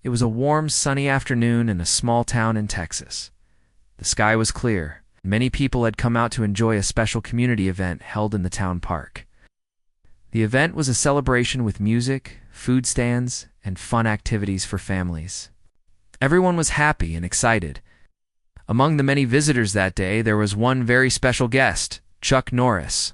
It was a warm, sunny afternoon in a small town in Texas. The sky was clear. Many people had come out to enjoy a special community event held in the town park. The event was a celebration with music, food stands, and fun activities for families. Everyone was happy and excited. Among the many visitors that day, there was one very special guest, Chuck Norris.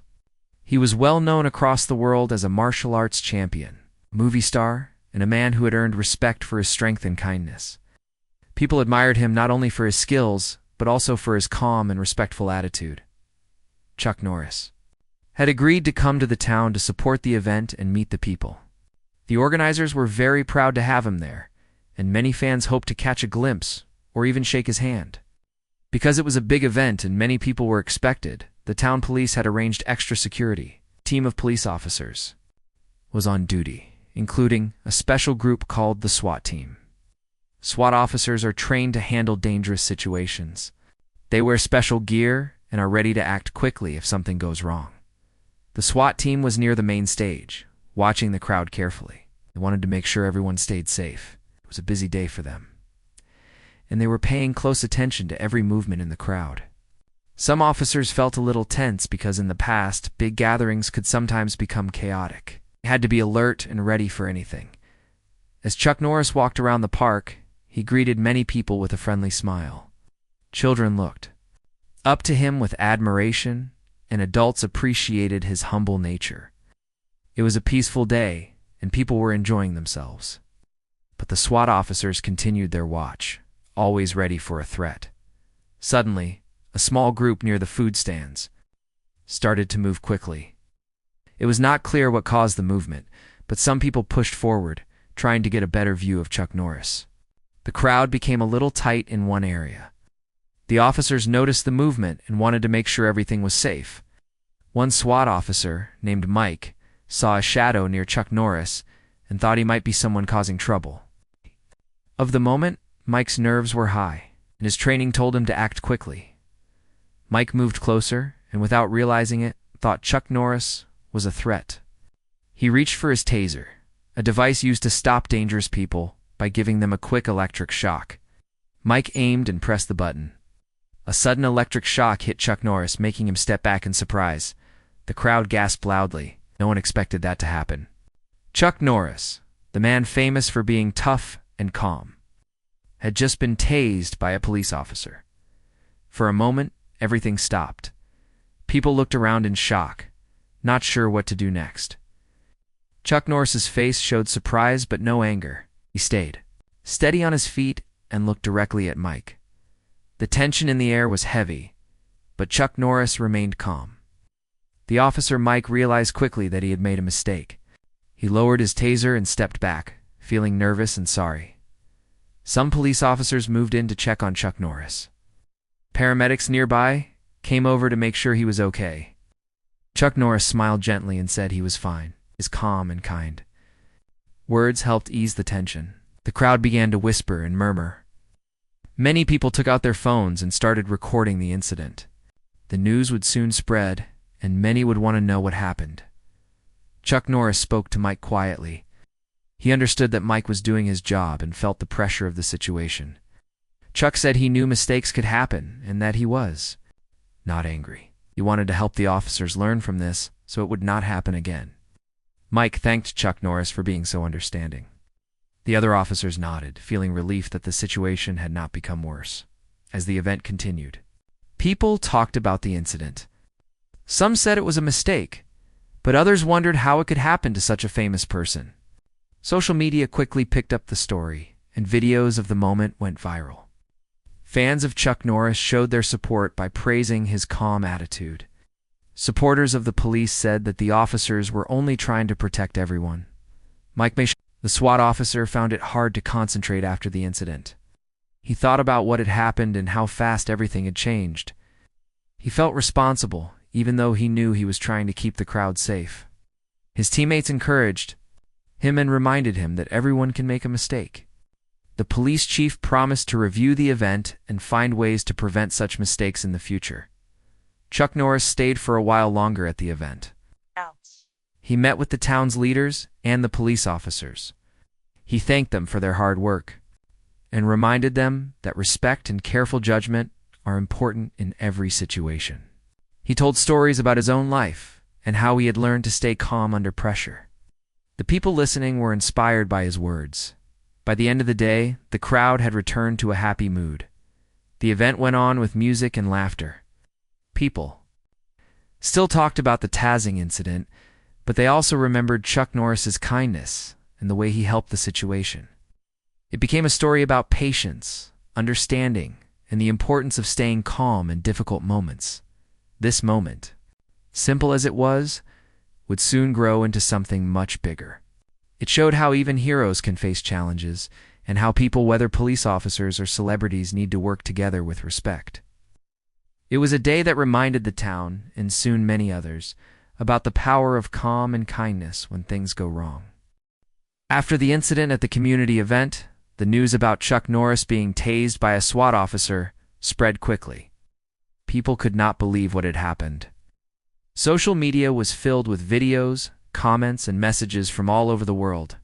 He was well known across the world as a martial arts champion, movie star, and a man who had earned respect for his strength and kindness. People admired him not only for his skills, but also for his calm and respectful attitude. Chuck Norris had agreed to come to the town to support the event and meet the people. The organizers were very proud to have him there, and many fans hoped to catch a glimpse or even shake his hand. Because it was a big event and many people were expected, the town police had arranged extra security. A team of police officers was on duty, including a special group called the SWAT team. SWAT officers are trained to handle dangerous situations. They wear special gear and are ready to act quickly if something goes wrong. The SWAT team was near the main stage, watching the crowd carefully. They wanted to make sure everyone stayed safe. It was a busy day for them, and they were paying close attention to every movement in the crowd. Some officers felt a little tense because in the past, big gatherings could sometimes become chaotic. They had to be alert and ready for anything. As Chuck Norris walked around the park, he greeted many people with a friendly smile. Children looked up to him with admiration, and adults appreciated his humble nature. It was a peaceful day, and people were enjoying themselves. But the SWAT officers continued their watch, always ready for a threat. Suddenly, a small group near the food stands started to move quickly. It was not clear what caused the movement, but some people pushed forward, trying to get a better view of Chuck Norris. The crowd became a little tight in one area. The officers noticed the movement and wanted to make sure everything was safe. One SWAT officer, named Mike, saw a shadow near Chuck Norris and thought he might be someone causing trouble. Of the moment, Mike's nerves were high, and his training told him to act quickly. Mike moved closer, and without realizing it, thought Chuck Norris was a threat. He reached for his taser, a device used to stop dangerous people by giving them a quick electric shock. Mike aimed and pressed the button. A sudden electric shock hit Chuck Norris, making him step back in surprise. The crowd gasped loudly. No one expected that to happen. Chuck Norris, the man famous for being tough and calm, had just been tased by a police officer. For a moment, everything stopped. People looked around in shock, not sure what to do next. Chuck Norris's face showed surprise but no anger. He stayed steady on his feet and looked directly at Mike. The tension in the air was heavy, but Chuck Norris remained calm. The officer Mike realized quickly that he had made a mistake. He lowered his taser and stepped back, feeling nervous and sorry. Some police officers moved in to check on Chuck Norris. Paramedics nearby came over to make sure he was okay. Chuck Norris smiled gently and said he was fine. He was calm and kind. Words helped ease the tension. The crowd began to whisper and murmur. Many people took out their phones and started recording the incident. The news would soon spread, and many would want to know what happened. Chuck Norris spoke to Mike quietly. He understood that Mike was doing his job and felt the pressure of the situation. Chuck said he knew mistakes could happen and that he was not angry. He wanted to help the officers learn from this so it would not happen again. Mike thanked Chuck Norris for being so understanding. The other officers nodded, feeling relief that the situation had not become worse. As the event continued, people talked about the incident. Some said it was a mistake, but others wondered how it could happen to such a famous person. Social media quickly picked up the story, and videos of the moment went viral. Fans of Chuck Norris showed their support by praising his calm attitude. Supporters of the police said that the officers were only trying to protect everyone. The SWAT officer found it hard to concentrate after the incident. He thought about what had happened and how fast everything had changed. He felt responsible, even though he knew he was trying to keep the crowd safe. His teammates encouraged him and reminded him that everyone can make a mistake. The police chief promised to review the event and find ways to prevent such mistakes in the future. Chuck Norris stayed for a while longer at the event. He met with the town's leaders and the police officers. He thanked them for their hard work and reminded them that respect and careful judgment are important in every situation. He told stories about his own life and how he had learned to stay calm under pressure. The people listening were inspired by his words. By the end of the day, the crowd had returned to a happy mood. The event went on with music and laughter. People still talked about the Tasing incident, but they also remembered Chuck Norris's kindness and the way he helped the situation. It became a story about patience, understanding, and the importance of staying calm in difficult moments. This moment, simple as it was, would soon grow into something much bigger. It showed how even heroes can face challenges, and how people, whether police officers or celebrities, need to work together with respect. It was a day that reminded the town, and soon many others, about the power of calm and kindness when things go wrong. After the incident at the community event, the news about Chuck Norris being tased by a SWAT officer spread quickly. People could not believe what had happened. Social media was filled with videos, comments, and messages from all over the world.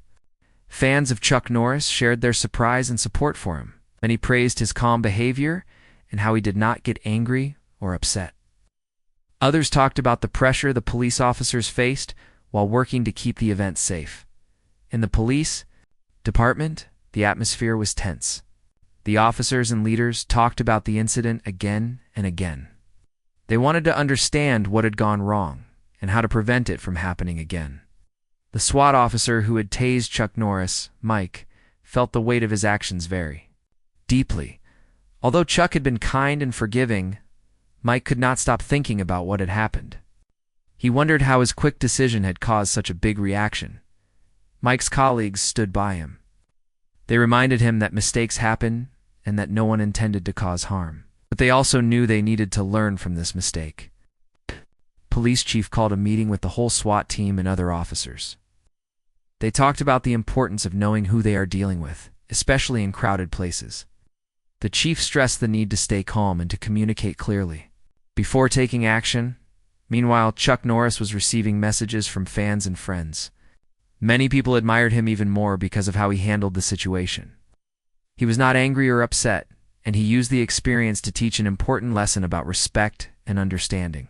Fans of Chuck Norris shared their surprise and support for him. Many praised his calm behavior and how he did not get angry or upset. Others talked about the pressure the police officers faced while working to keep the event safe. In the police department, the atmosphere was tense. The officers and leaders talked about the incident again and again. They wanted to understand what had gone wrong and how to prevent it from happening again. The SWAT officer who had tased Chuck Norris, Mike, felt the weight of his actions very deeply. Although Chuck had been kind and forgiving, Mike could not stop thinking about what had happened. He wondered how his quick decision had caused such a big reaction. Mike's colleagues stood by him. They reminded him that mistakes happen and that no one intended to cause harm. But they also knew they needed to learn from this mistake. Police chief called a meeting with the whole SWAT team and other officers. They talked about the importance of knowing who they are dealing with, especially in crowded places. The chief stressed the need to stay calm and to communicate clearly before taking action. Meanwhile, Chuck Norris was receiving messages from fans and friends. Many people admired him even more because of how he handled the situation. He was not angry or upset, and he used the experience to teach an important lesson about respect and understanding.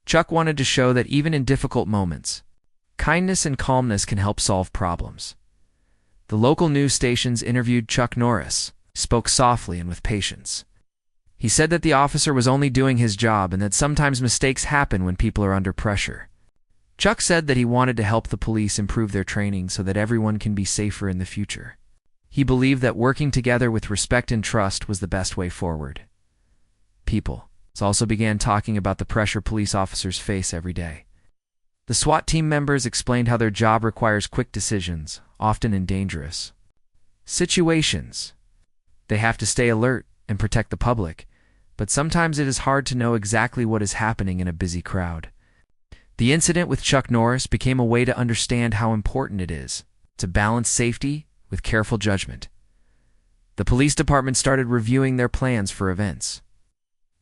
Chuck wanted to show that even in difficult moments, kindness and calmness can help solve problems. The local news stations interviewed Chuck Norris, spoke softly and with patience. He said that the officer was only doing his job and that sometimes mistakes happen when people are under pressure. Chuck said that he wanted to help the police improve their training so that everyone can be safer in the future. He believed that working together with respect and trust was the best way forward. People also began talking about the pressure police officers face every day. The SWAT team members explained how their job requires quick decisions, often in dangerous situations. They have to stay alert and protect the public, but sometimes it is hard to know exactly what is happening in a busy crowd. The incident with Chuck Norris became a way to understand how important it is to balance safety with careful judgment. The police department started reviewing their plans for events.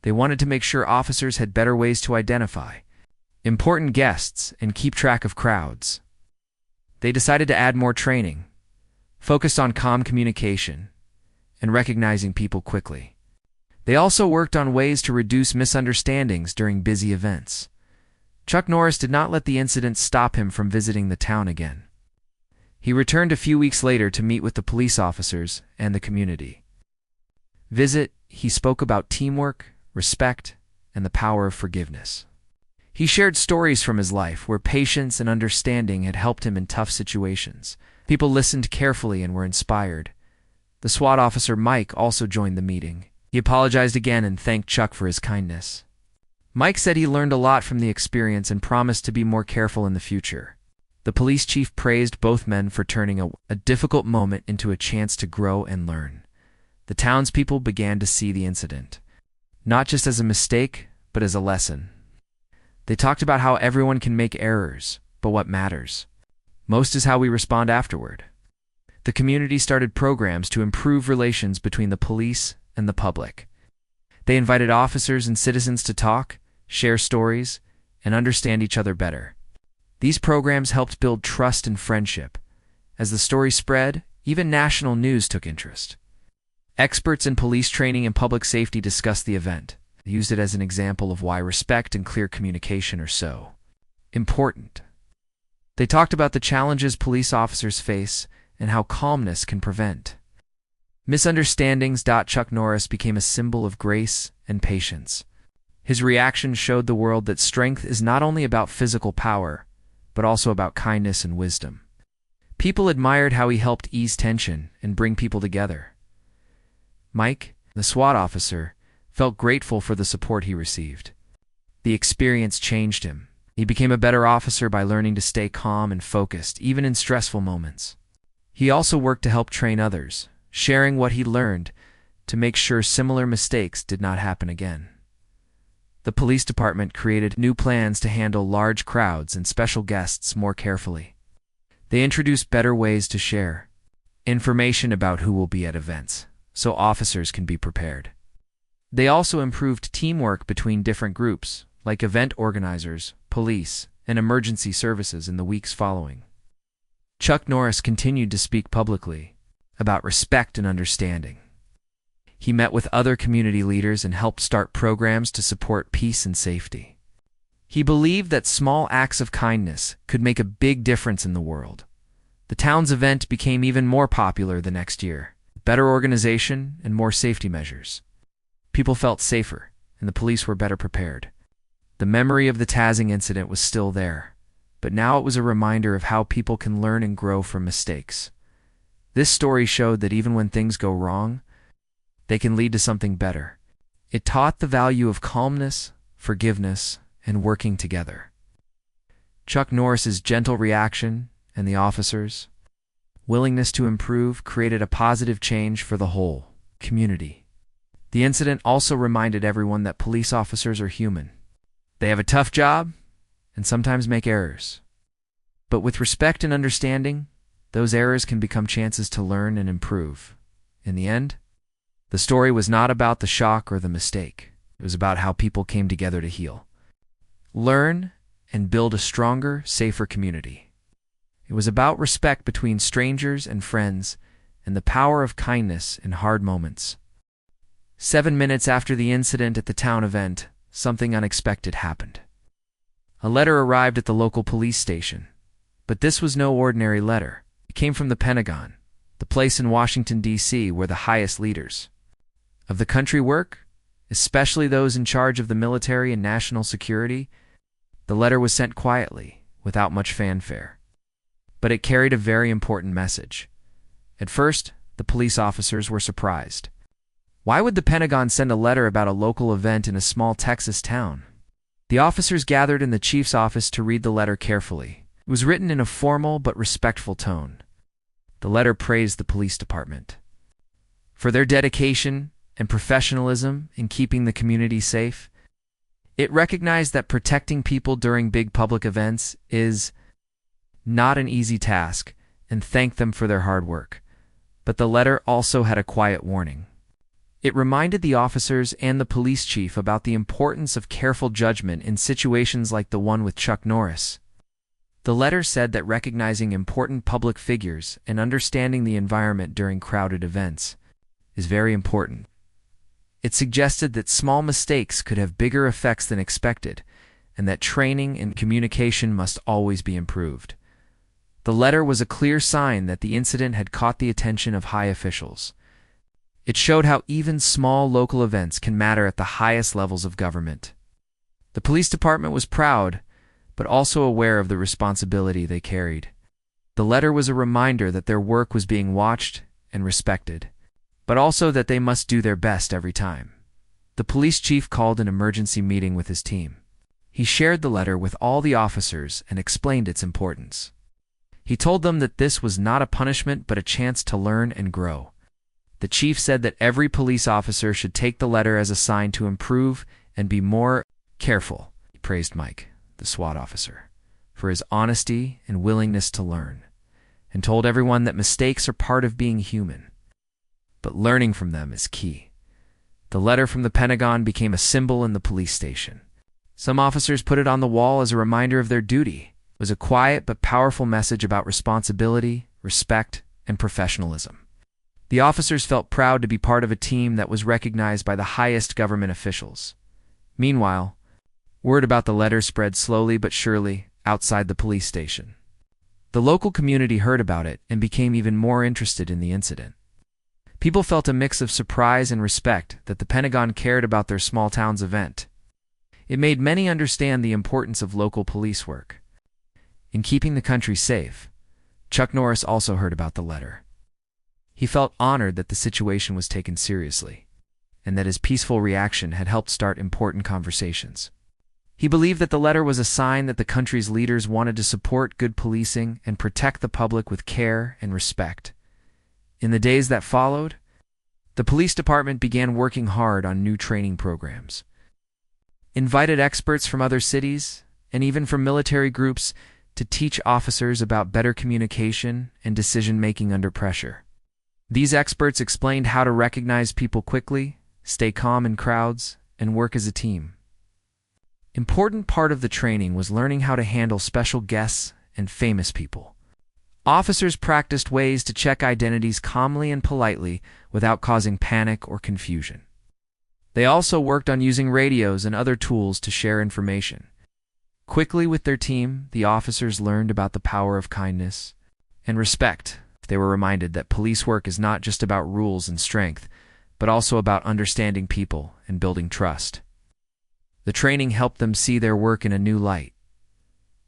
They wanted to make sure officers had better ways to identify important guests and keep track of crowds. They decided to add more training, focused on calm communication, and recognizing people quickly. They also worked on ways to reduce misunderstandings during busy events. Chuck Norris did not let the incident stop him from visiting the town again. He returned a few weeks later to meet with the police officers and the community. He spoke about teamwork, respect, and the power of forgiveness. He shared stories from his life where patience and understanding had helped him in tough situations. People listened carefully and were inspired. The SWAT officer Mike also joined the meeting. He apologized again and thanked Chuck for his kindness. Mike said he learned a lot from the experience and promised to be more careful in the future. The police chief praised both men for turning a difficult moment into a chance to grow and learn. The townspeople began to see the incident not just as a mistake, but as a lesson. They talked about how everyone can make errors, but what matters most is how we respond afterward. The community started programs to improve relations between the police and the public. They invited officers and citizens to talk, share stories, and understand each other better. These programs helped build trust and friendship, As the story spread, even national news took interest. Experts in police training and public safety discussed the event. They used it as an example of why respect and clear communication are so important. They talked about the challenges police officers face and how calmness can prevent misunderstandings. Chuck Norris became a symbol of grace and patience. His reaction showed the world that strength is not only about physical power, but also about kindness and wisdom. People admired how he helped ease tension and bring people together. Mike, the SWAT officer, felt grateful for the support he received. The experience changed him. He became a better officer by learning to stay calm and focused, even in stressful moments. He also worked to help train others, sharing what he learned to make sure similar mistakes did not happen again. The police department created new plans to handle large crowds and special guests more carefully. They introduced better ways to share information about who will be at events, so officers can be prepared. They also improved teamwork between different groups, like event organizers, police, and emergency services in the weeks following. Chuck Norris continued to speak publicly about respect and understanding. He met with other community leaders and helped start programs to support peace and safety. He believed that small acts of kindness could make a big difference in the world. The town's event became even more popular the next year. Better organization and more safety measures. People felt safer, and the police were better prepared. The memory of the tasing incident was still there, but now it was a reminder of how people can learn and grow from mistakes. This story showed that even when things go wrong, they can lead to something better. It taught the value of calmness, forgiveness, and working together. Chuck Norris's gentle reaction and the officers' willingness to improve created a positive change for the whole community. The incident also reminded everyone that police officers are human. They have a tough job and sometimes make errors. But with respect and understanding, those errors can become chances to learn and improve. In the end, the story was not about the shock or the mistake. It was about how people came together to heal, learn, and build a stronger, safer community. It was about respect between strangers and friends and the power of kindness in hard moments. 7 minutes after the incident at the town event, something unexpected happened. A letter arrived at the local police station. But this was no ordinary letter. It came from the Pentagon, the place in Washington, D.C. where the highest leaders of the country work, especially those in charge of the military and national security. The letter was sent quietly, without much fanfare. But it carried a very important message. At first, the police officers were surprised. Why would the Pentagon send a letter about a local event in a small Texas town? The officers gathered in the chief's office to read the letter carefully. It was written in a formal but respectful tone. The letter praised the police department for their dedication and professionalism in keeping the community safe. It recognized that protecting people during big public events is not an easy task and thanked them for their hard work. But the letter also had a quiet warning. It reminded the officers and the police chief about the importance of careful judgment in situations like the one with Chuck Norris. The letter said that recognizing important public figures and understanding the environment during crowded events is very important. It suggested that small mistakes could have bigger effects than expected, and that training and communication must always be improved. The letter was a clear sign that the incident had caught the attention of high officials. It showed how even small local events can matter at the highest levels of government. The police department was proud, but also aware of the responsibility they carried. The letter was a reminder that their work was being watched and respected, but also that they must do their best every time. The police chief called an emergency meeting with his team. He shared the letter with all the officers and explained its importance. He told them that this was not a punishment but a chance to learn and grow. The chief said that every police officer should take the letter as a sign to improve and be more careful. He praised Mike, the SWAT officer, for his honesty and willingness to learn, and told everyone that mistakes are part of being human, but learning from them is key. The letter from the Pentagon became a symbol in the police station. Some officers put it on the wall as a reminder of their duty. It was a quiet but powerful message about responsibility, respect, and professionalism. The officers felt proud to be part of a team that was recognized by the highest government officials. Meanwhile, word about the letter spread slowly but surely outside the police station. The local community heard about it and became even more interested in the incident. People felt a mix of surprise and respect that the Pentagon cared about their small town's event. It made many understand the importance of local police work. In keeping the country safe, Chuck Norris also heard about the letter. He felt honored that the situation was taken seriously, and that his peaceful reaction had helped start important conversations. He believed that the letter was a sign that the country's leaders wanted to support good policing and protect the public with care and respect. In the days that followed, the police department began working hard on new training programs. Invited experts from other cities, and even from military groups, to teach officers about better communication and decision-making under pressure. These experts explained how to recognize people quickly, stay calm in crowds, and work as a team. Important part of the training was learning how to handle special guests and famous people. Officers practiced ways to check identities calmly and politely without causing panic or confusion. They also worked on using radios and other tools to share information. Quickly with their team, the officers learned about the power of kindness and respect. They were reminded that police work is not just about rules and strength, but also about understanding people and building trust. The training helped them see their work in a new light.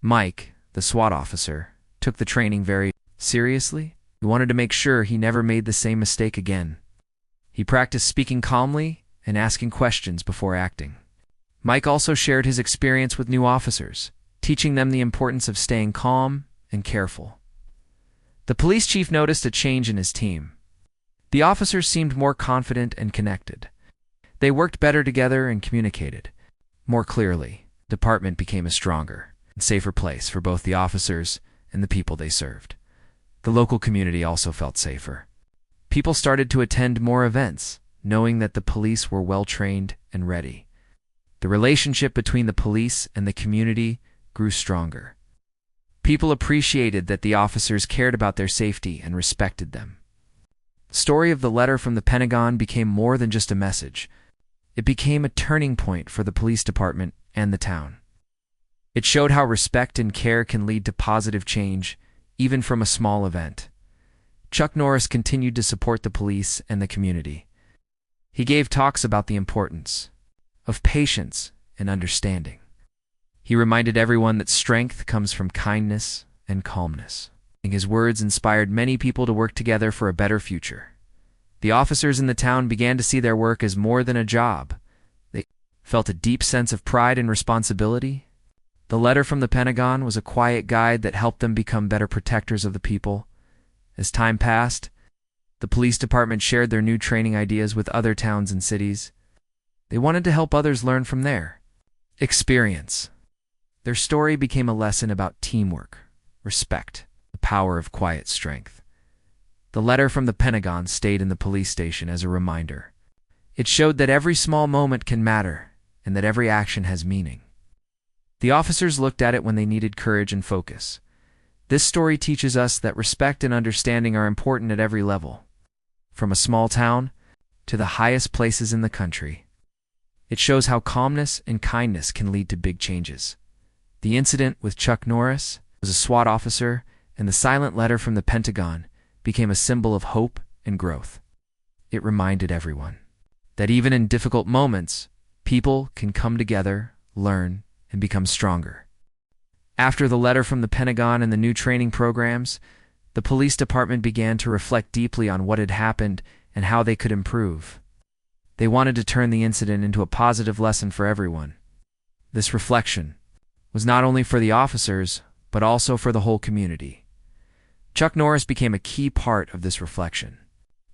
Mike, the SWAT officer, took the training very seriously. He wanted to make sure he never made the same mistake again. He practiced speaking calmly and asking questions before acting. Mike also shared his experience with new officers, teaching them the importance of staying calm and careful. The police chief noticed a change in his team. The officers seemed more confident and connected. They worked better together and communicated more clearly. The department became a stronger and safer place for both the officers and the people they served. The local community also felt safer. People started to attend more events, knowing that the police were well-trained and ready. The relationship between the police and the community grew stronger. People appreciated that the officers cared about their safety and respected them. The story of the letter from the Pentagon became more than just a message. It became a turning point for the police department and the town. It showed how respect and care can lead to positive change, even from a small event. Chuck Norris continued to support the police and the community. He gave talks about the importance of patience and understanding. He reminded everyone that strength comes from kindness and calmness. His words inspired many people to work together for a better future. The officers in the town began to see their work as more than a job. They felt a deep sense of pride and responsibility. The letter from the Pentagon was a quiet guide that helped them become better protectors of the people. As time passed, the police department shared their new training ideas with other towns and cities. They wanted to help others learn from their experience. Their story became a lesson about teamwork, respect, the power of quiet strength. The letter from the Pentagon stayed in the police station as a reminder. It showed that every small moment can matter and that every action has meaning. The officers looked at it when they needed courage and focus. This story teaches us that respect and understanding are important at every level, from a small town to the highest places in the country. It shows how calmness and kindness can lead to big changes. The incident with Chuck Norris, was a SWAT officer, and the silent letter from the Pentagon became a symbol of hope and growth. It reminded everyone that even in difficult moments, people can come together, learn, and become stronger. After the letter from the Pentagon and the new training programs, the police department began to reflect deeply on what had happened and how they could improve. They wanted to turn the incident into a positive lesson for everyone. This reflection was not only for the officers, but also for the whole community. Chuck Norris became a key part of this reflection.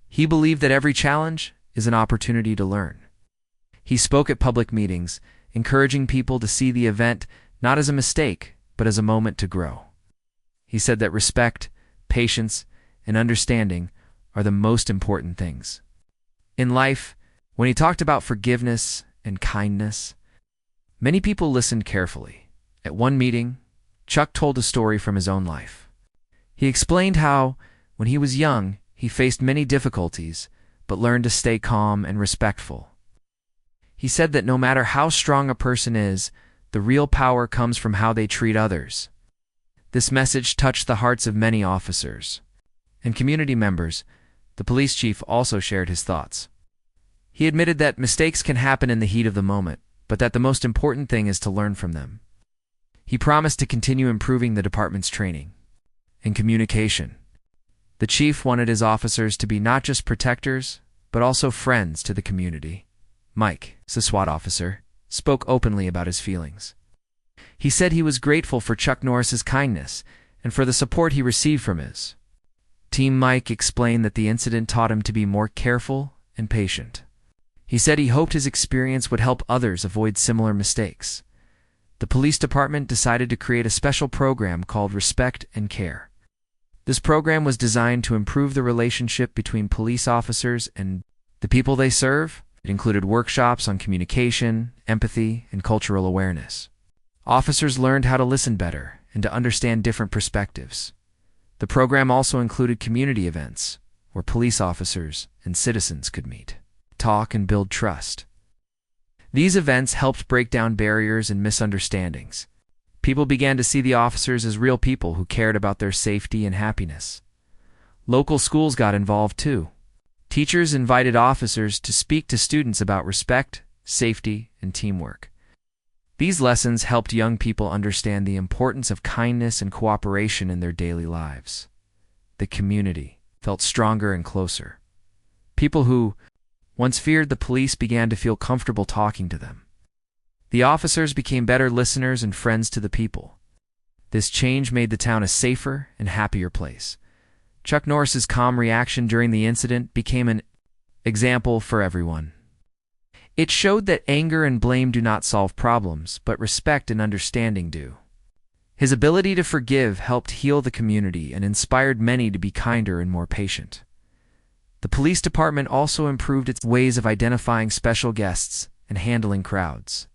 He believed that every challenge is an opportunity to learn. He spoke at public meetings, encouraging people to see the event not as a mistake, but as a moment to grow. He said that respect, patience, and understanding are the most important things. In life, when he talked about forgiveness and kindness, many people listened carefully. At one meeting, Chuck told a story from his own life. He explained how, When he was young, he faced many difficulties, but learned to stay calm and respectful. He said that no matter how strong a person is, the real power comes from how they treat others. This message touched the hearts of many officers and community members. The police chief also shared his thoughts. He admitted that mistakes can happen in the heat of the moment, but that the most important thing is to learn from them. He promised to continue improving the department's training and communication. The chief wanted his officers to be not just protectors, but also friends to the community. Mike, the SWAT officer, spoke openly about his feelings. He said he was grateful for Chuck Norris's kindness and for the support he received from his team. Mike explained that the incident taught him to be more careful and patient. He said he hoped his experience would help others avoid similar mistakes. The police department decided to create a special program called Respect and Care. This program was designed to improve the relationship between police officers and the people they serve. It included workshops on communication, empathy, and cultural awareness. Officers learned how to listen better and to understand different perspectives. The program also included community events where police officers and citizens could meet, talk, and build trust. These events helped break down barriers and misunderstandings. People began to see the officers as real people who cared about their safety and happiness. Local schools got involved too. Teachers invited officers to speak to students about respect, safety, and teamwork. These lessons helped young people understand the importance of kindness and cooperation in their daily lives. The community felt stronger and closer. People who once feared the police began to feel comfortable talking to them. The officers became better listeners and friends to the people. This change made the town a safer and happier place. Chuck Norris's calm reaction during the incident became an example for everyone. It showed that anger and blame do not solve problems, but respect and understanding do. His ability to forgive helped heal the community and inspired many to be kinder and more patient. The police department also improved its ways of identifying special guests and handling crowds.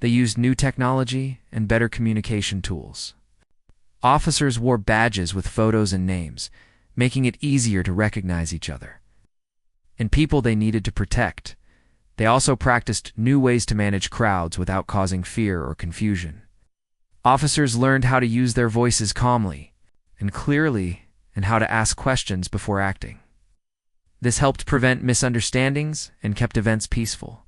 They used new technology and better communication tools. Officers wore badges with photos and names, making it easier to recognize each other and people they needed to protect. They also practiced new ways to manage crowds without causing fear or confusion. Officers learned how to use their voices calmly and clearly and how to ask questions before acting. This helped prevent misunderstandings and kept events peaceful.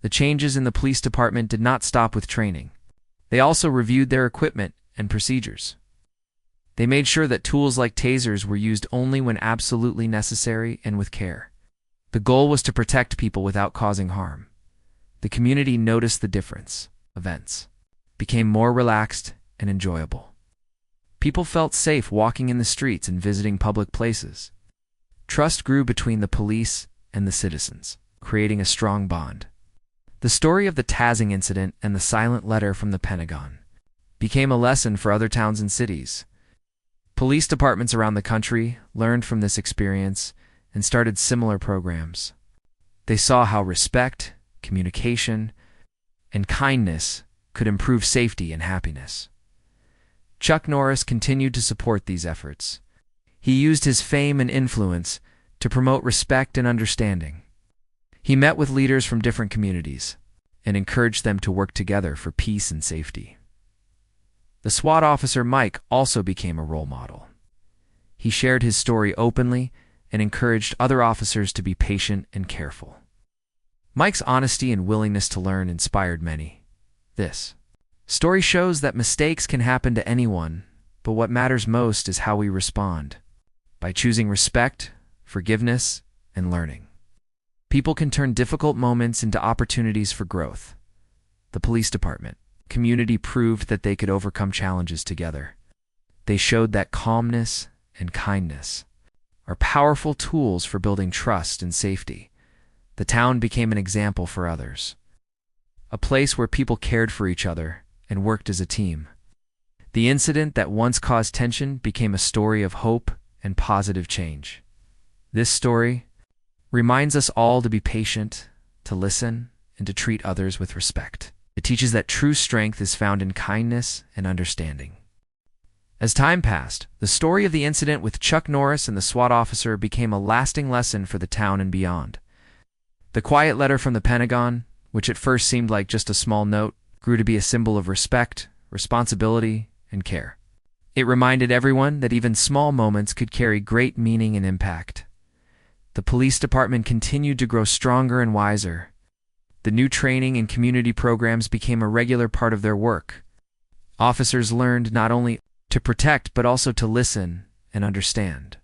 The changes in the police department did not stop with training. They also reviewed their equipment and procedures. They made sure that tools like tasers were used only when absolutely necessary and with care. The goal was to protect people without causing harm. The community noticed the difference. Events became more relaxed and enjoyable. People felt safe walking in the streets and visiting public places. Trust grew between the police and the citizens, creating a strong bond. The story of the Tasing incident and the silent letter from the Pentagon became a lesson for other towns and cities. Police departments around the country learned from this experience and started similar programs. They saw how respect, communication, and kindness could improve safety and happiness. Chuck Norris continued to support these efforts. He used his fame and influence to promote respect and understanding. He met with leaders from different communities and encouraged them to work together for peace and safety. The SWAT officer Mike also became a role model. He shared his story openly and encouraged other officers to be patient and careful. Mike's honesty and willingness to learn inspired many. This story shows that mistakes can happen to anyone, but what matters most is how we respond. By choosing respect, forgiveness, and learning, people can turn difficult moments into opportunities for growth. The police department, community proved that they could overcome challenges together. They showed that calmness and kindness are powerful tools for building trust and safety. The town became an example for others, a place where people cared for each other and worked as a team. The incident that once caused tension became a story of hope and positive change. This story reminds us all to be patient, to listen, and to treat others with respect. It teaches that true strength is found in kindness and understanding. As time passed, the story of the incident with Chuck Norris and the SWAT officer became a lasting lesson for the town and beyond. The quiet letter from the Pentagon, which at first seemed like just a small note, grew to be a symbol of respect, responsibility, and care. It reminded everyone that even small moments could carry great meaning and impact. The police department continued to grow stronger and wiser. The new training and community programs became a regular part of their work. Officers learned not only to protect but also to listen and understand.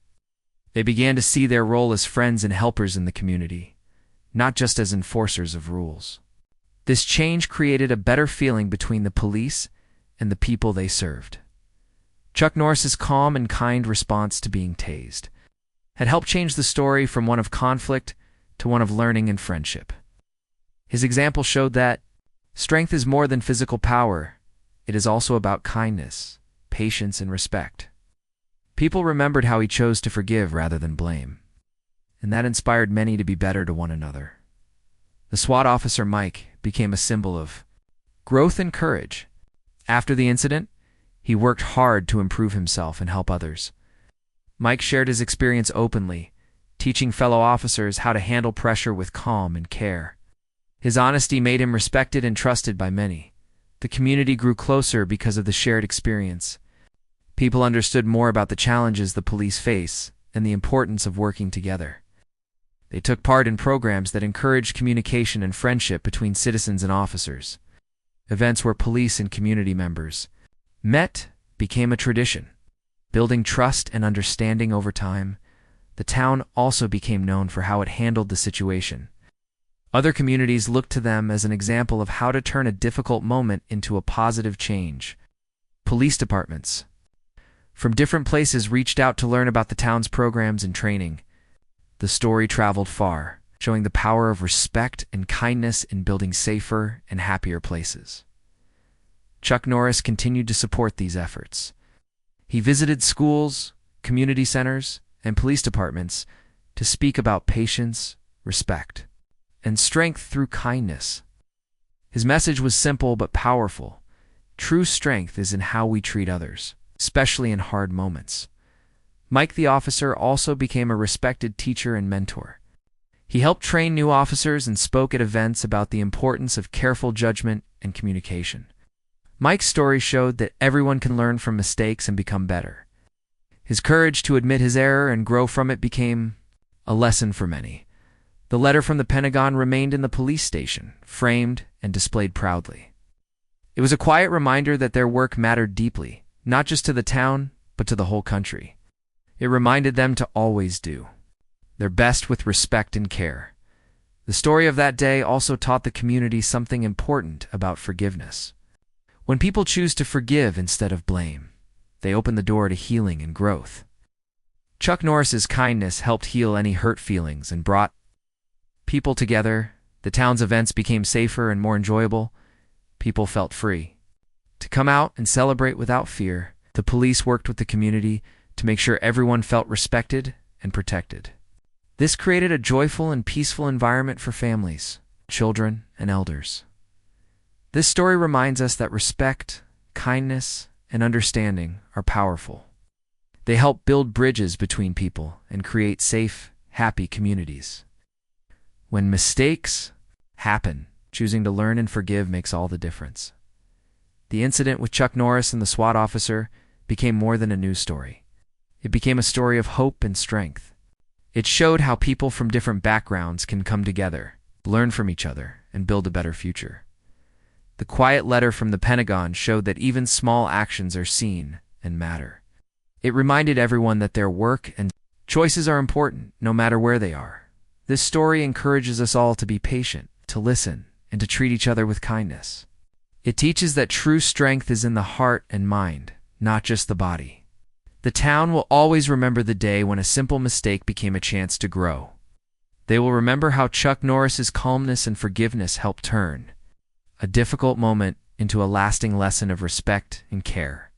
They began to see their role as friends and helpers in the community, not just as enforcers of rules. This change created a better feeling between the police and the people they served. Chuck Norris's calm and kind response to being tased had helped change the story from one of conflict to one of learning and friendship. His example showed that strength is more than physical power. It is also about kindness, patience, and respect. People remembered how he chose to forgive rather than blame, and that inspired many to be better to one another. The SWAT officer, Mike, became a symbol of growth and courage. After the incident, he worked hard to improve himself and help others. Mike shared his experience openly, teaching fellow officers how to handle pressure with calm and care. His honesty made him respected and trusted by many. The community grew closer because of the shared experience. People understood more about the challenges the police face and the importance of working together. They took part in programs that encouraged communication and friendship between citizens and officers. Events where police and community members met became a tradition. Building trust and understanding over time, the town also became known for how it handled the situation. Other communities looked to them as an example of how to turn a difficult moment into a positive change. Police departments from different places reached out to learn about the town's programs and training. The story traveled far, showing the power of respect and kindness in building safer and happier places. Chuck Norris continued to support these efforts. He visited schools, community centers, and police departments to speak about patience, respect, and strength through kindness. His message was simple but powerful. True strength is in how we treat others, especially in hard moments. Mike the officer also became a respected teacher and mentor. He helped train new officers and spoke at events about the importance of careful judgment and communication. Mike's story showed that everyone can learn from mistakes and become better. His courage to admit his error and grow from it became a lesson for many. The letter from the Pentagon remained in the police station, framed and displayed proudly. It was a quiet reminder that their work mattered deeply, not just to the town, but to the whole country. It reminded them to always do their best with respect and care. The story of that day also taught the community something important about forgiveness. When people choose to forgive instead of blame, they open the door to healing and growth. Chuck Norris's kindness helped heal any hurt feelings and brought people together. The town's events became safer and more enjoyable. People felt free to come out and celebrate without fear. The police worked with the community to make sure everyone felt respected and protected. This created a joyful and peaceful environment for families, children, and elders. This story reminds us that respect, kindness, and understanding are powerful. They help build bridges between people and create safe, happy communities. When mistakes happen, choosing to learn and forgive makes all the difference. The incident with Chuck Norris and the SWAT officer became more than a news story. It became a story of hope and strength. It showed how people from different backgrounds can come together, learn from each other, and build a better future. The quiet letter from the Pentagon showed that even small actions are seen and matter. It reminded everyone that their work and choices are important, no matter where they are. This story encourages us all to be patient, to listen, and to treat each other with kindness. It teaches that true strength is in the heart and mind, not just the body. The town will always remember the day when a simple mistake became a chance to grow. They will remember how Chuck Norris's calmness and forgiveness helped turn a difficult moment into a lasting lesson of respect and care.